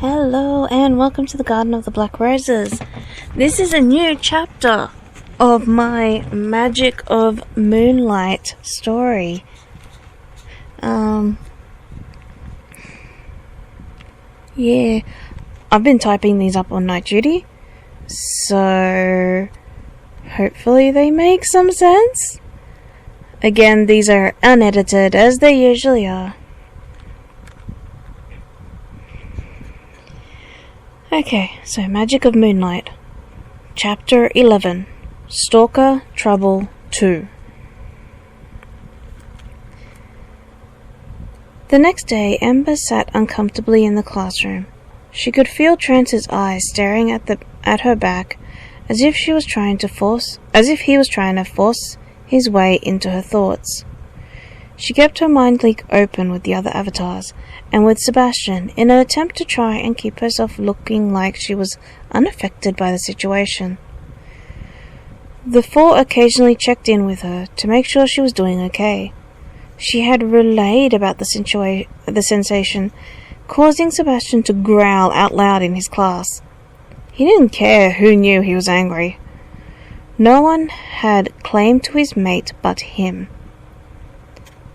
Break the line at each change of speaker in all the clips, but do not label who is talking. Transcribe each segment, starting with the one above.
Hello and welcome to the Garden of the Black Roses. This is a new chapter of my Magic of Moonlight story. Yeah, I've been typing these up on night duty, so hopefully they make some sense. Again, these are unedited as they usually are. Okay, so Magic of Moonlight, Chapter 11, Stalker Trouble 2. The next day, Ember sat uncomfortably in the classroom. She could feel Trance's eyes staring at her back, as if he was trying to force his way into her thoughts. She kept her mind leak open with the other avatars, and with Sebastian, in an attempt to try and keep herself looking like she was unaffected by the situation. The four occasionally checked in with her to make sure she was doing okay. She had relayed about the sensation, causing Sebastian to growl out loud in his class. He didn't care who knew he was angry. No one had claim to his mate but him.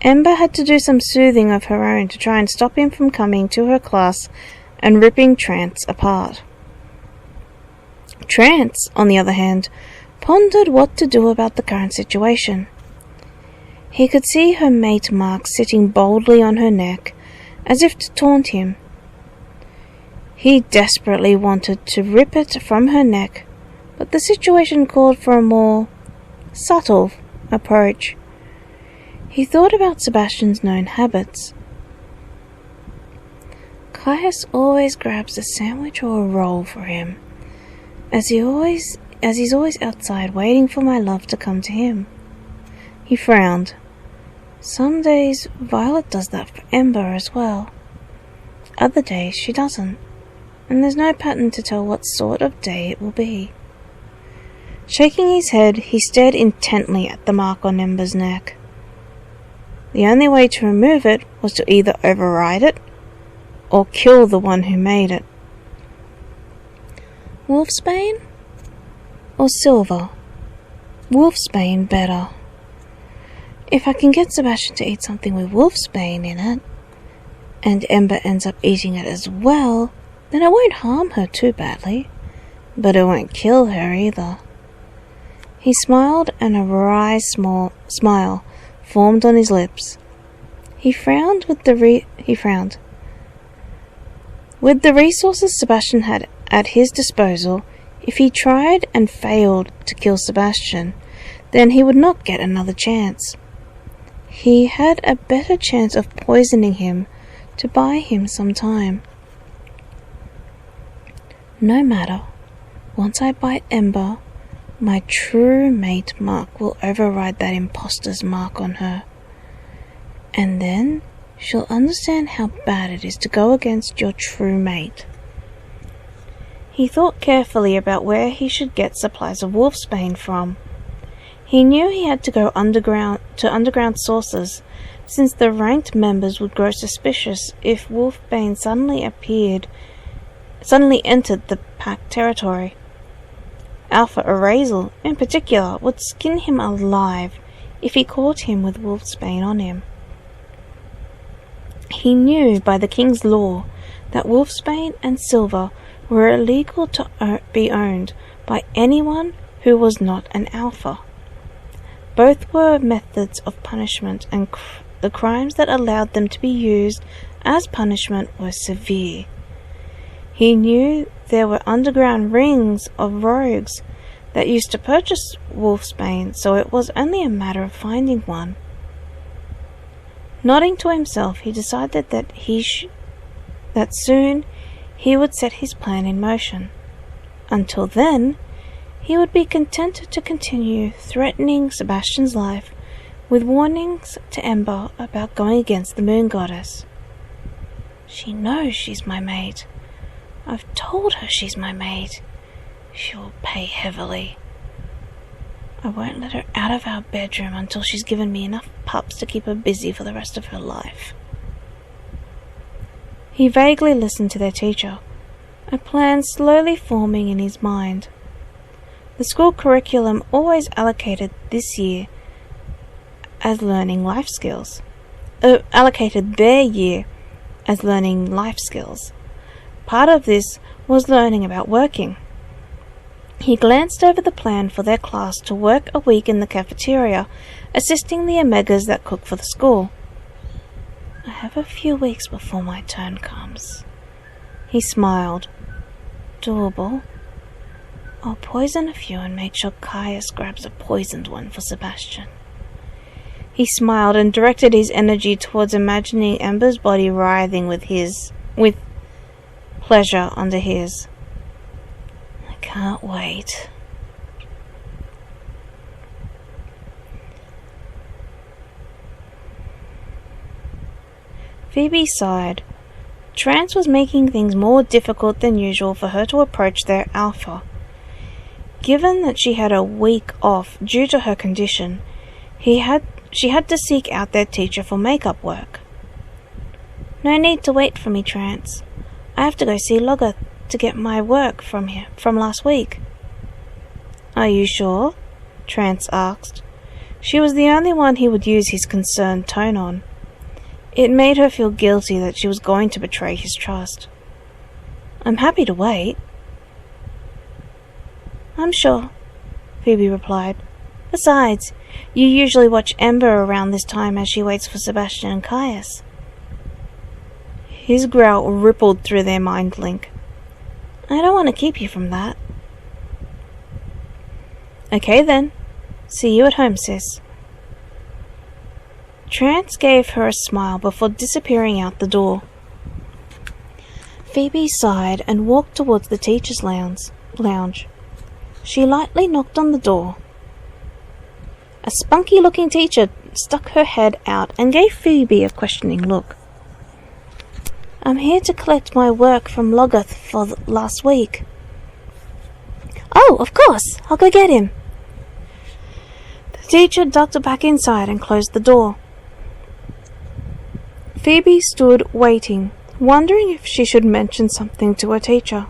Ember had to do some soothing of her own to try and stop him from coming to her class and ripping Trance apart. Trance, on the other hand, pondered what to do about the current situation. He could see her mate Mark sitting boldly on her neck, as if to taunt him. He desperately wanted to rip it from her neck, but the situation called for a more subtle approach. He thought about Sebastian's known habits. Caius always grabs a sandwich or a roll for him, as he's always outside waiting for my love to come to him. He frowned. Some days Violet does that for Ember as well. Other days she doesn't, and there's no pattern to tell what sort of day it will be. Shaking his head, he stared intently at the mark on Ember's neck. The only way to remove it was to either override it or kill the one who made it. Wolfsbane or silver? Wolfsbane better. If I can get Sebastian to eat something with wolfsbane in it, and Ember ends up eating it as well, then it won't harm her too badly, but it won't kill her either. He smiled, and a wry smile formed on his lips. He frowned. With the resources Sebastian had at his disposal, if he tried and failed to kill Sebastian, then he would not get another chance. He had a better chance of poisoning him to buy him some time. No matter. Once I bite Ember, my true mate Mark will override that imposter's mark on her. And then she'll understand how bad it is to go against your true mate. He thought carefully about where he should get supplies of wolfsbane from. He knew he had to go underground sources, since the ranked members would grow suspicious if wolfbane suddenly entered the pack territory. Alpha Erazel, in particular, would skin him alive if he caught him with wolfsbane on him. He knew by the King's law that wolfsbane and silver were illegal to be owned by anyone who was not an alpha. Both were methods of punishment, and the crimes that allowed them to be used as punishment were severe. He knew there were underground rings of rogues that used to purchase wolfsbane, so it was only a matter of finding one. Nodding to himself, he decided that soon he would set his plan in motion. Until then, he would be content to continue threatening Sebastian's life with warnings to Ember about going against the moon goddess. She knows she's my mate. I've told her she's my mate. She will pay heavily. I won't let her out of our bedroom until she's given me enough pups to keep her busy for the rest of her life. He vaguely listened to their teacher, a plan slowly forming in his mind. The school curriculum always allocated this year as learning life skills. Allocated their year as learning life skills. Part of this was learning about working. He glanced over the plan for their class to work a week in the cafeteria, assisting the Omegas that cook for the school. I have a few weeks before my turn comes. He smiled. Doable. I'll poison a few and make sure Caius grabs a poisoned one for Sebastian. He smiled and directed his energy towards imagining Ember's body writhing with pleasure under his. I can't wait. Phoebe sighed. Trance was making things more difficult than usual for her to approach their alpha. Given that she had a week off due to her condition, she had to seek out their teacher for makeup work. No need to wait for me, Trance. I have to go see Logger to get my work from last week. Are you sure? Trance asked. She was the only one he would use his concerned tone on. It made her feel guilty that she was going to betray his trust. I'm happy to wait. I'm sure, Phoebe replied. Besides, you usually watch Ember around this time as she waits for Sebastian and Caius. His growl rippled through their mind link. I don't want to keep you from that. Okay then. See you at home, sis. Trance gave her a smile before disappearing out the door. Phoebe sighed and walked towards the teacher's lounge. She lightly knocked on the door. A spunky-looking teacher stuck her head out and gave Phoebe a questioning look. I'm here to collect my work from Logoth for last week. Oh, of course! I'll go get him! The teacher ducked back inside and closed the door. Phoebe stood waiting, wondering if she should mention something to her teacher.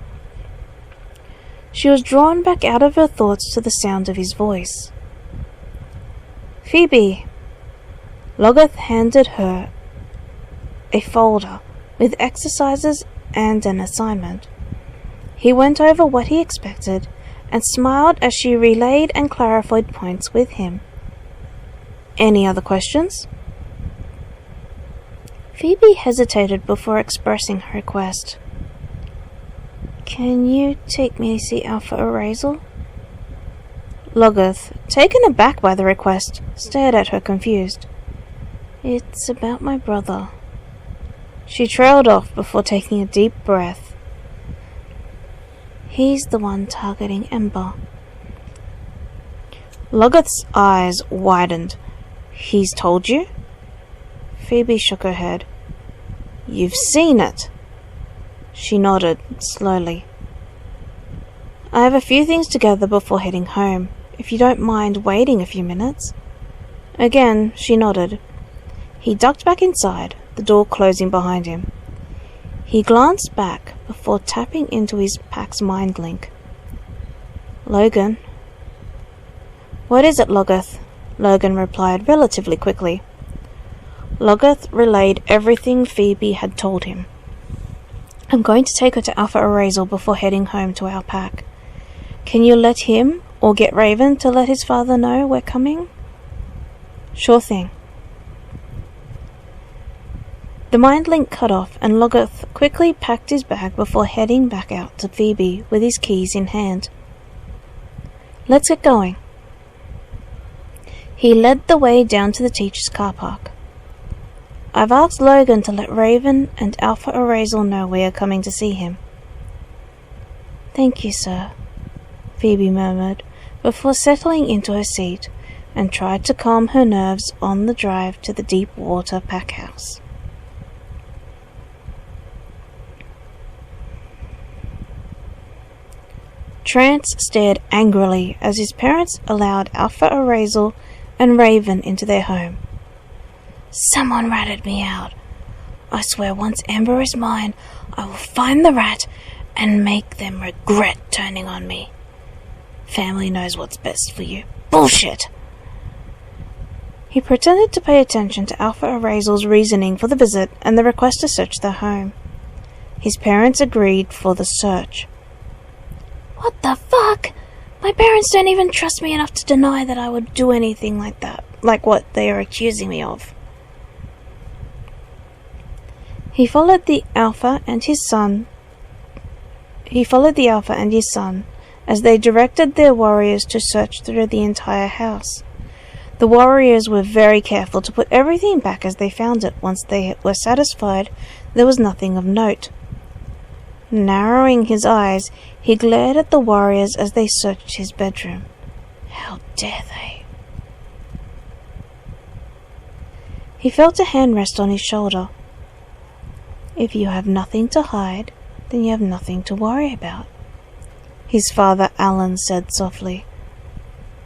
She was drawn back out of her thoughts to the sound of his voice. Phoebe! Logoth handed her a folder with exercises and an assignment. He went over what he expected and smiled as she relayed and clarified points with him. Any other questions? Phoebe hesitated before expressing her request. Can you take me to see Alpha Erazel? Logoth, taken aback by the request, stared at her confused. It's about my brother. She trailed off before taking a deep breath. He's the one targeting Ember. Logoth's eyes widened. He's told you? Phoebe shook her head. You've seen it. She nodded, slowly. I have a few things to gather before heading home, if you don't mind waiting a few minutes. Again, she nodded. He ducked back inside, the door closing behind him. He glanced back before tapping into his pack's mind link. Logan. What is it, Logoth? Logan replied relatively quickly. Logoth relayed everything Phoebe had told him. I'm going to take her to Alpha Erazel before heading home to our pack. Can you let him, or get Raven to let his father know we're coming? Sure thing. The mind link cut off, and Logoth quickly packed his bag before heading back out to Phoebe with his keys in hand. Let's get going. He led the way down to the teacher's car park. I've asked Logan to let Raven and Alpha Erazel know we are coming to see him. Thank you, sir, Phoebe murmured, before settling into her seat, and tried to calm her nerves on the drive to the deep water pack house. Trance stared angrily as his parents allowed Alpha Erazel and Raven into their home. Someone ratted me out. I swear once Ember is mine, I will find the rat and make them regret turning on me. Family knows what's best for you. Bullshit! He pretended to pay attention to Alpha Arazel's reasoning for the visit and the request to search their home. His parents agreed for the search. What the fuck? My parents don't even trust me enough to deny that I would do anything like that, like what they are accusing me of. He followed the Alpha and his son as they directed their warriors to search through the entire house. The warriors were very careful to put everything back as they found it once they were satisfied there was nothing of note. Narrowing his eyes, he glared at the warriors as they searched his bedroom. How dare they? He felt a hand rest on his shoulder. If you have nothing to hide, then you have nothing to worry about, his father Alan said softly.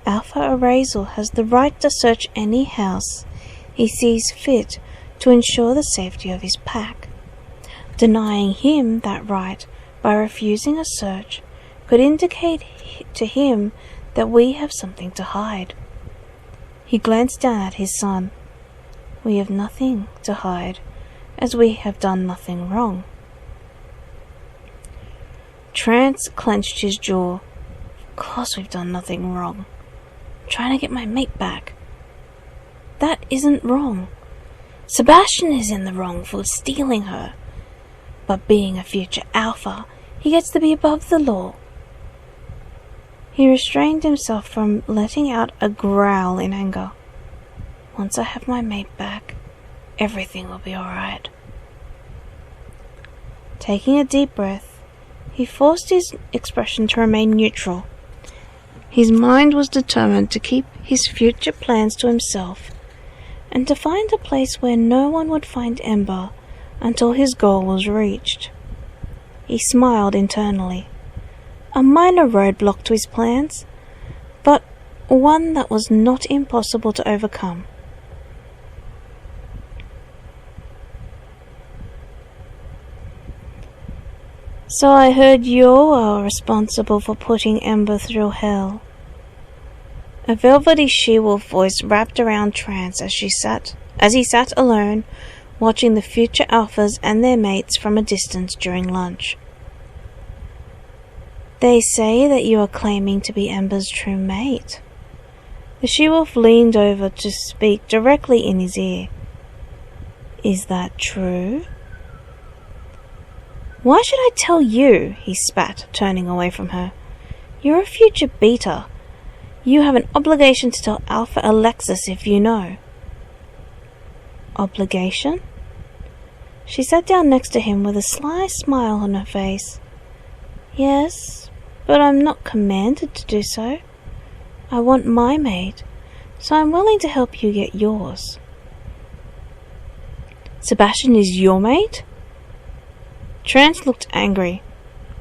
Alpha Arazel has the right to search any house he sees fit to ensure the safety of his pack. Denying him that right by refusing a search could indicate to him that we have something to hide. He glanced down at his son. We have nothing to hide, as we have done nothing wrong. Trance clenched his jaw. Of course we've done nothing wrong. I'm trying to get my mate back. That isn't wrong. Sebastian is in the wrong for stealing her. But being a future Alpha, he gets to be above the law. He restrained himself from letting out a growl in anger. Once I have my mate back, everything will be alright. Taking a deep breath, he forced his expression to remain neutral. His mind was determined to keep his future plans to himself, and to find a place where no one would find Ember until his goal was reached. He smiled internally. A minor roadblock to his plans, but one that was not impossible to overcome. So I heard you are responsible for putting Ember through hell. A velvety she-wolf voice wrapped around Trance as he sat alone, watching the future Alphas and their mates from a distance during lunch. They say that you are claiming to be Ember's true mate. The she-wolf leaned over to speak directly in his ear. Is that true? Why should I tell you? He spat, turning away from her. You're a future beta. You have an obligation to tell Alpha Alexis if you know. Obligation? She sat down next to him with a sly smile on her face. Yes, but I'm not commanded to do so. I want my mate, so I'm willing to help you get yours. Sebastian is your mate? Trance looked angry.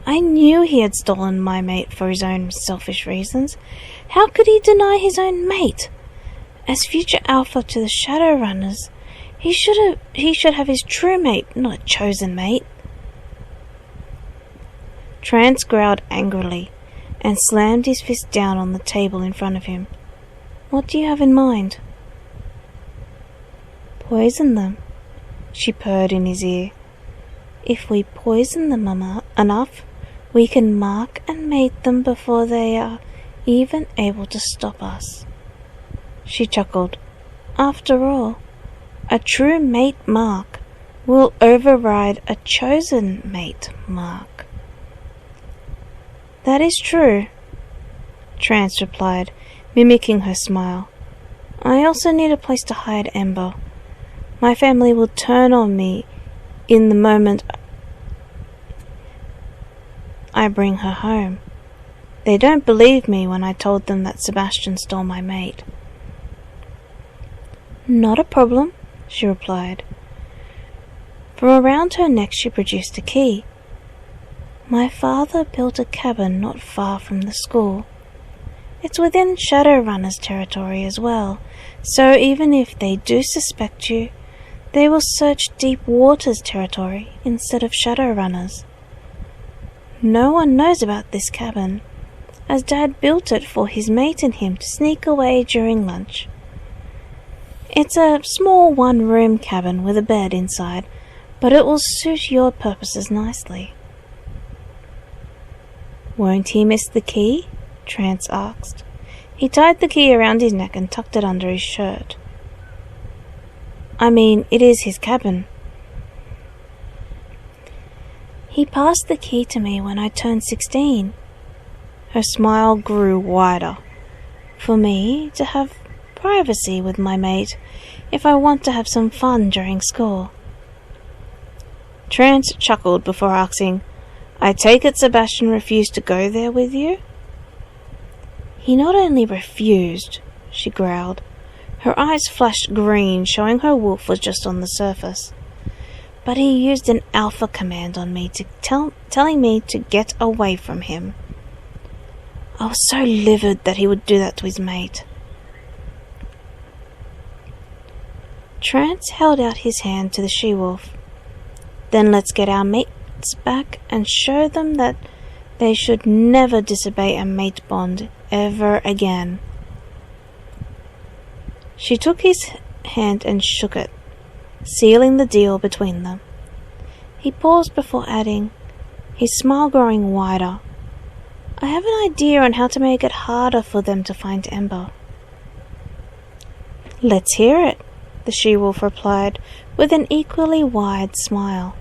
I knew he had stolen my mate for his own selfish reasons. How could he deny his own mate? As future Alpha to the Shadowrunners, he should have his true mate, not a chosen mate. Trance growled angrily and slammed his fist down on the table in front of him. What do you have in mind? Poison them, she purred in his ear. If we poison them enough, we can mark and mate them before they are even able to stop us. She chuckled. After all, a true mate mark will override a chosen mate mark. That is true, Trance replied, mimicking her smile. I also need a place to hide Ember. My family will turn on me in the moment I bring her home. They don't believe me when I told them that Sebastian stole my mate. Not a problem, she replied. From around her neck she produced a key. My father built a cabin not far from the school. It's within Shadowrunners' territory as well, so even if they do suspect you, they will search Deep Waters' territory instead of Shadowrunners. No one knows about this cabin, as Dad built it for his mate and him to sneak away during lunch. It's a small one-room cabin with a bed inside, but it will suit your purposes nicely." "Won't he miss the key?" Trance asked. He tied the key around his neck and tucked it under his shirt. "I mean, it is his cabin." "He passed the key to me when I turned 16. Her smile grew wider. "For me to have privacy with my mate if I want to have some fun during school." Trance chuckled before asking, "I take it Sebastian refused to go there with you?" "He not only refused," she growled. Her eyes flashed green, showing her wolf was just on the surface. "But he used an alpha command on me, telling me to get away from him. I was so livid that he would do that to his mate." Trance held out his hand to the she-wolf. "Then let's get our mates back and show them that they should never disobey a mate bond ever again." She took his hand and shook it, sealing the deal between them. He paused before adding, his smile growing wider, "I have an idea on how to make it harder for them to find Ember." "Let's hear it," the she-wolf replied with an equally wide smile.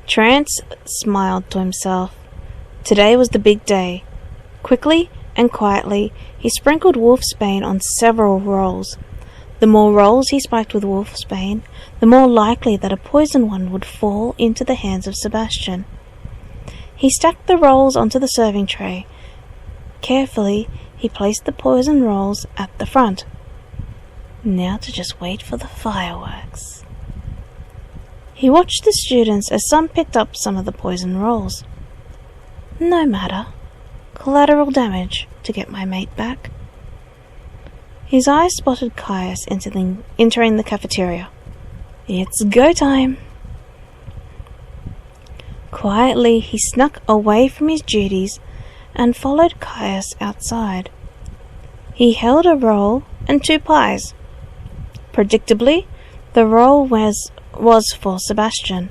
Trance smiled to himself. Today was the big day. Quickly and quietly, he sprinkled wolfsbane on several rolls. The more rolls he spiked with wolfsbane, the more likely that a poison one would fall into the hands of Sebastian. He stacked the rolls onto the serving tray. Carefully, he placed the poison rolls at the front. Now to just wait for the fireworks. He watched the students as some picked up some of the poison rolls. No matter. Collateral damage to get my mate back. His eyes spotted Caius entering the cafeteria. It's go time. Quietly, he snuck away from his duties and followed Caius outside. He held a roll and 2 pies. Predictably, the roll was for Sebastian.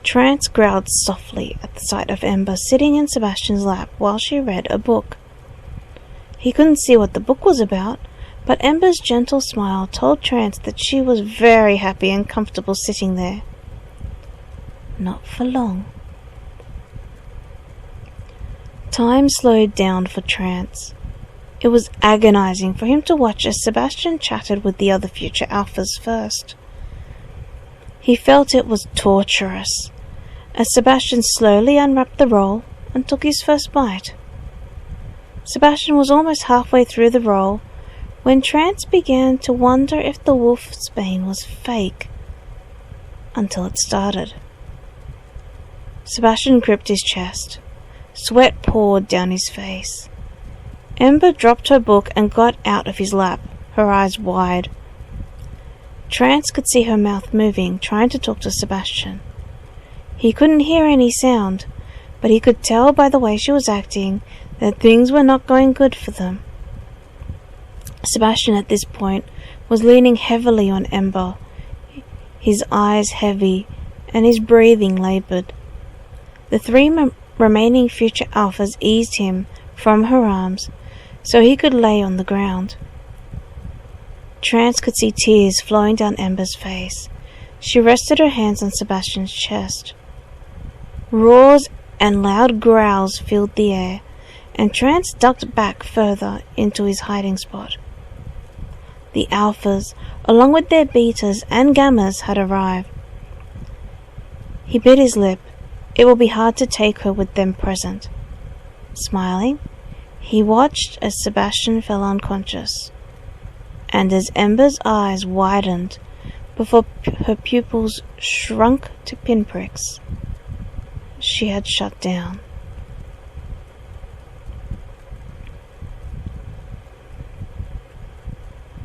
Trance growled softly at the sight of Ember sitting in Sebastian's lap while she read a book. He couldn't see what the book was about, but Ember's gentle smile told Trance that she was very happy and comfortable sitting there. Not for long. Time slowed down for Trance. It was agonizing for him to watch as Sebastian chatted with the other future alphas first. He felt it was torturous, as Sebastian slowly unwrapped the roll and took his first bite. Sebastian was almost halfway through the roll when Trance began to wonder if the wolfsbane was fake, until it started. Sebastian gripped his chest. Sweat poured down his face. Ember dropped her book and got out of his lap, her eyes wide. Trance could see her mouth moving, trying to talk to Sebastian. He couldn't hear any sound, but he could tell by the way she was acting that things were not going good for them. Sebastian at this point was leaning heavily on Ember, his eyes heavy and his breathing laboured. The 3 remaining future alphas eased him from her arms so he could lay on the ground. Trance could see tears flowing down Ember's face. She rested her hands on Sebastian's chest. Roars and loud growls filled the air, and Trance ducked back further into his hiding spot. The alphas, along with their betas and gammas, had arrived. He bit his lip. It will be hard to take her with them present. Smiling, he watched as Sebastian fell unconscious, and as Ember's eyes widened before her pupils shrunk to pinpricks, she had shut down.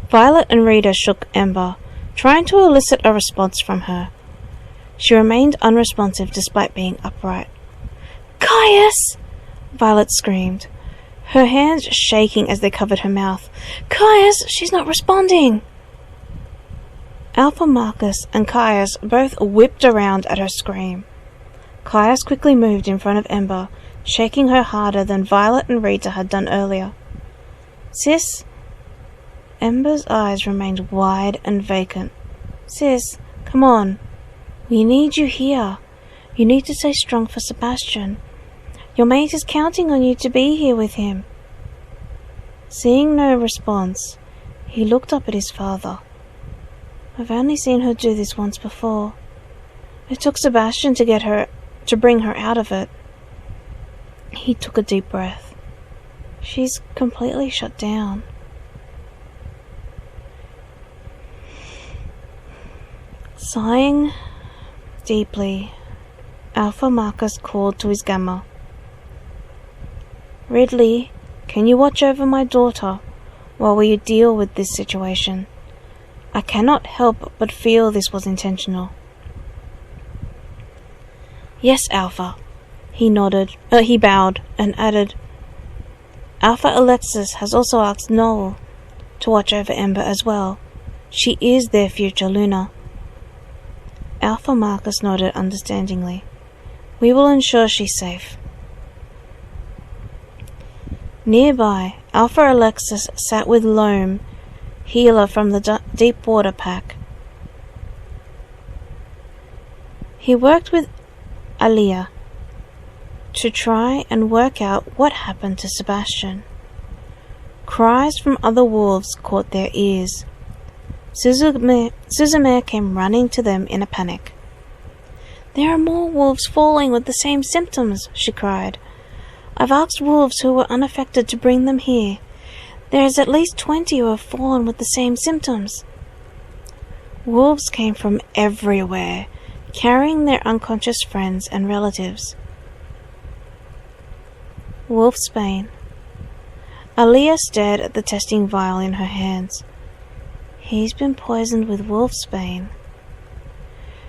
Violet and Rita shook Ember, trying to elicit a response from her. She remained unresponsive despite being upright. "Caius!" Violet screamed, her hands shaking as they covered her mouth. "Caius, she's not responding!" Alpha Marcus and Caius both whipped around at her scream. Caius quickly moved in front of Ember, shaking her harder than Violet and Rita had done earlier. "Sis?" Ember's eyes remained wide and vacant. "Sis, come on. We need you here. You need to stay strong for Sebastian. Your mate is counting on you to be here with him." Seeing no response, he looked up at his father. "I've only seen her do this once before. It took Sebastian to bring her out of it." He took a deep breath. "She's completely shut down." Sighing deeply, Alpha Marcus called to his gamma. "Ridley, can you watch over my daughter while we deal with this situation? I cannot help but feel this was intentional." "Yes, Alpha." He bowed and added, "Alpha Alexis has also asked Noel to watch over Ember as well. She is their future Luna." Alpha Marcus nodded understandingly. "We will ensure she's safe." Nearby, Alpha Alexis sat with Loam, healer from the Deep Water Pack. He worked with Alia to try and work out what happened to Sebastian. Cries from other wolves caught their ears. Suzume came running to them in a panic. "There are more wolves falling with the same symptoms," she cried. "I've asked wolves who were unaffected to bring them here. There is at least 20 who have fallen with the same symptoms." Wolves came from everywhere, carrying their unconscious friends and relatives. Wolfsbane. Alia stared at the testing vial in her hands. "He's been poisoned with wolfsbane."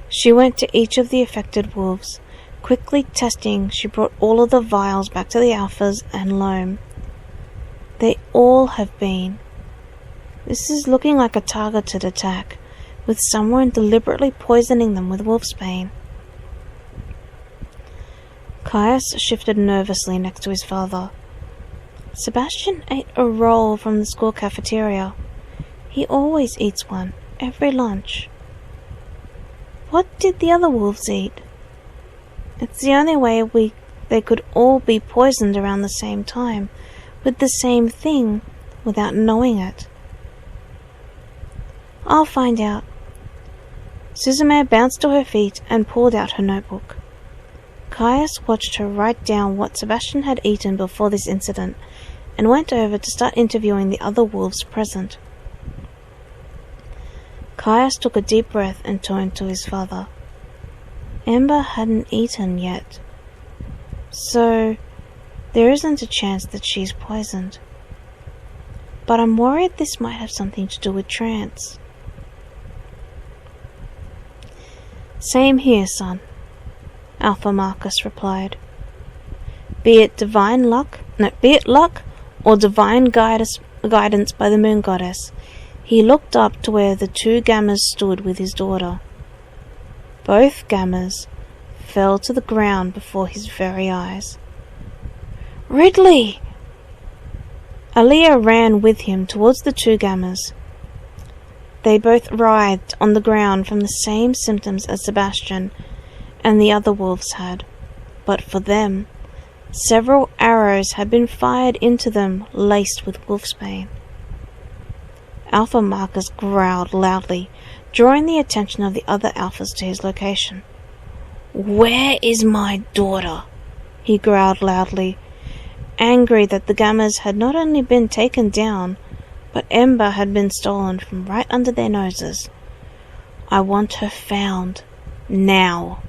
She went to each of the affected wolves. Quickly testing, she brought all of the vials back to the Alphas and Loam. They all have been. This is looking like a targeted attack, with someone deliberately poisoning them with wolfsbane. Caius shifted nervously next to his father. Sebastian ate a roll from the school cafeteria. He always eats one, every lunch. What did the other wolves eat? It's the only way they could all be poisoned around the same time, with the same thing, without knowing it. "I'll find out." Suzume bounced to her feet and pulled out her notebook. Caius watched her write down what Sebastian had eaten before this incident, and went over to start interviewing the other wolves present. Caius took a deep breath and turned to his father. Ember hadn't eaten yet, so there isn't a chance that she's poisoned. But I'm worried this might have something to do with trance. "Same here, son," Alpha Marcus replied. Be it luck or divine guidance by the moon goddess, he looked up to where the two gammas stood with his daughter. Both gammas fell to the ground before his very eyes. "Ridley!" Alia ran with him towards the two gammas. They both writhed on the ground from the same symptoms as Sebastian and the other wolves had, but for them, several arrows had been fired into them laced with wolfsbane. Alpha Marcus growled loudly, drawing the attention of the other alphas to his location. "Where is my daughter?" he growled loudly, angry that the gammas had not only been taken down, but Ember had been stolen from right under their noses. "I want her found. Now."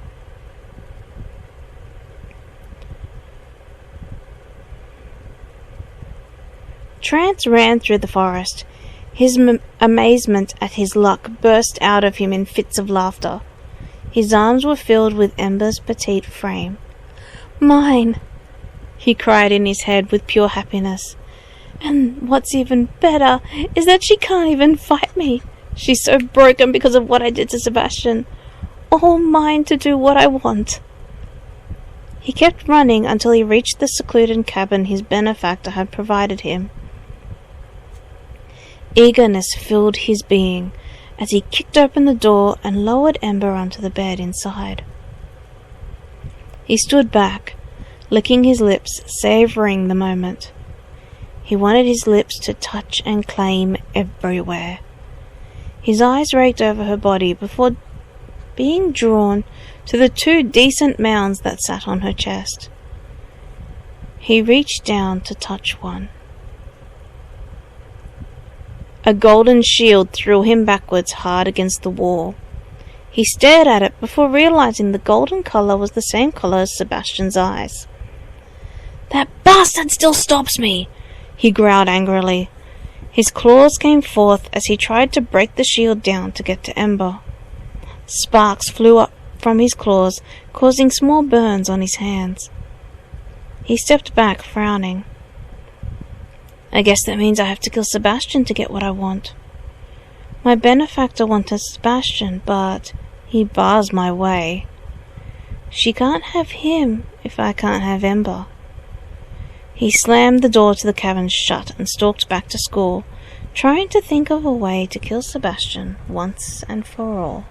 Trance ran through the forest. His amazement at his luck burst out of him in fits of laughter. His arms were filled with Ember's petite frame. "Mine!" he cried in his head with pure happiness. "And what's even better is that she can't even fight me. She's so broken because of what I did to Sebastian. All mine to do what I want." He kept running until he reached the secluded cabin his benefactor had provided him. Eagerness filled his being as he kicked open the door and lowered Ember onto the bed inside. He stood back, licking his lips, savouring the moment. He wanted his lips to touch and claim everywhere. His eyes raked over her body before being drawn to the 2 decent mounds that sat on her chest. He reached down to touch one. A golden shield threw him backwards hard against the wall. He stared at it before realizing the golden colour was the same colour as Sebastian's eyes. "That bastard still stops me!" he growled angrily. His claws came forth as he tried to break the shield down to get to Ember. Sparks flew up from his claws, causing small burns on his hands. He stepped back, frowning. "I guess that means I have to kill Sebastian to get what I want. My benefactor wanted Sebastian, but he bars my way. She can't have him if I can't have Ember." He slammed the door to the cabin shut and stalked back to school, trying to think of a way to kill Sebastian once and for all.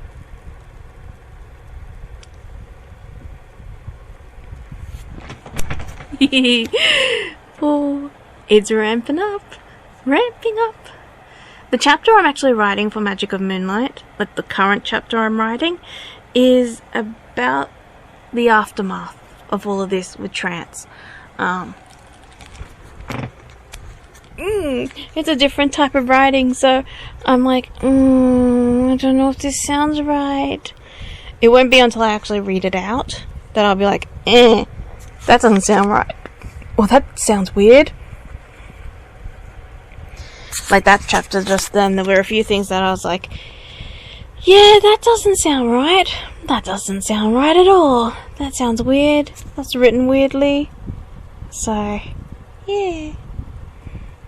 Oh, it's ramping up. The chapter I'm actually writing for Magic of Moonlight, like the current chapter I'm writing, is about the aftermath of all of this with trance. It's a different type of writing, so I'm like, I don't know if this sounds right. It won't be until I actually read it out that I'll be like, that doesn't sound right. Well, that sounds weird. Like that chapter just then, there were a few things that I was like, yeah, that doesn't sound right. That doesn't sound right at all. That sounds weird. That's written weirdly. So, yeah.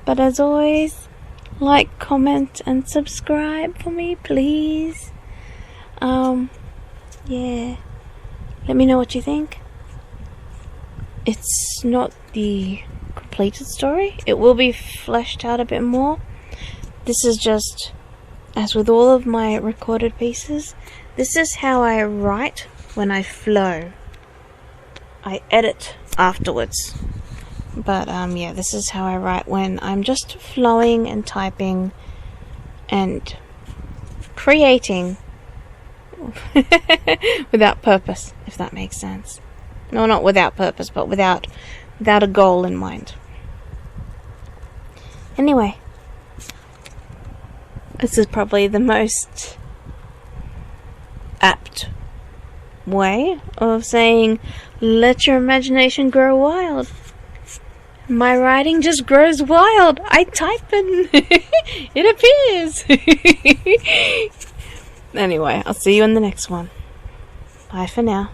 But as always, like, comment, and subscribe for me, please. Yeah. Let me know what you think. It's not the completed story. It will be fleshed out a bit more. This is just, as with all of my recorded pieces, this is how I write when I flow. I edit afterwards. But, yeah, this is how I write when I'm just flowing and typing and creating without purpose, if that makes sense. No, not without purpose, but without a goal in mind. Anyway, this is probably the most apt way of saying, let your imagination grow wild. My writing just grows wild. I type and it appears. Anyway, I'll see you in the next one. Bye for now.